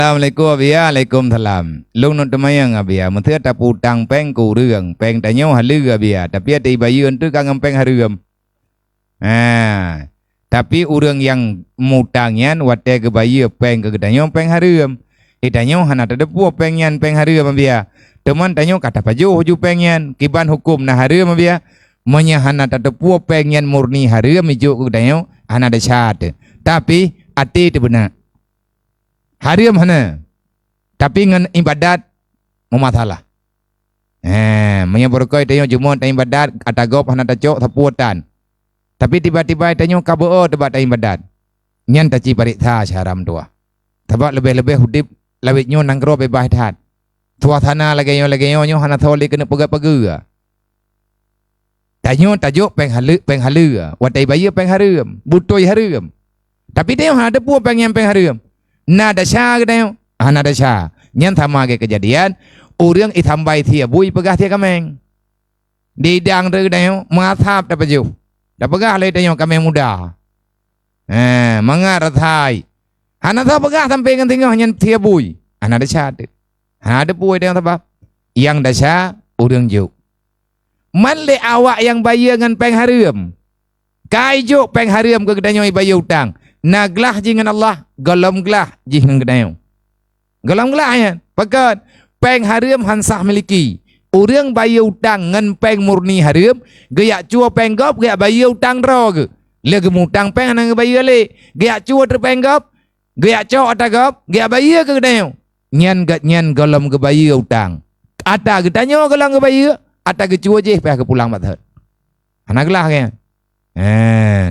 Assalamualaikum abia, Waalaikumsalam. Long non temayang abia, menteri tak putang peng kurang, peng tanyo halu abia, tapi ada ibayun tu kang peng harum. Tapi orang yang mutangyan wate ke bayi peng ke tanyo peng harum. Tanyo hana ada pu pengyan peng harum abia. Teman tanyo kata pajo huju pengyan, kiban hukum nah harum abia. Menya hana ada pu pengyan murni harum ijo ke tanyo hana ada syarat. Tapi ati tu benar. Haram hana, tapi ngan ibadat memasalah. Menyeberkoi tanyo jumon tan ibadat atagop hana tacok tapuatan. Tapi tiba-tiba tanyo kaboo debat tan ibadat. Nyan taci pariksa haram tua. Sebab lebih-lebih hudip lawitnyo nangro bebas hat. Suasana lagi nyo hana tholi kena pega-pega. Tanyo tajuk peng halu, watai bayi peng haram, butoi haram. Tapi tanyo hana ada pu peng haram. Nada syah ke nada syah. Nyan sama ke kejadian orang itambai thia bui pegah thia kameng. Di dang tu dayo mengathap dapat ju. Dapat pegah le dayo kameng muda. Mangarathai. Hana tha pegah sampai kan tengah nyan thia bui. Nada syah tu. Ada bui dayo sebab yang dasar orang ju. Man le awak yang bayar dengan peng haram. Kai ju peng haram ke dayo bayar utang. Naglah jingan Allah, galam gelah jingan gedayo. Galam gelah ya. Pakat peng haram hansah miliki. Orang bayar utang ngan peng murni haram, gaya cua peng gop, gaya bayar utang ro ke. Le gemutang peng nang bayar le. Gaya cua ter peng gop, gaya cok ata gop, gaya bayar ke gedayo. Nyan galam ke bayar utang. Ata gedanyo galam ke bayar, ata ke cua je peh ke pulang mathat. Anak gelah ya.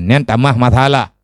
Nyan tamah masalah.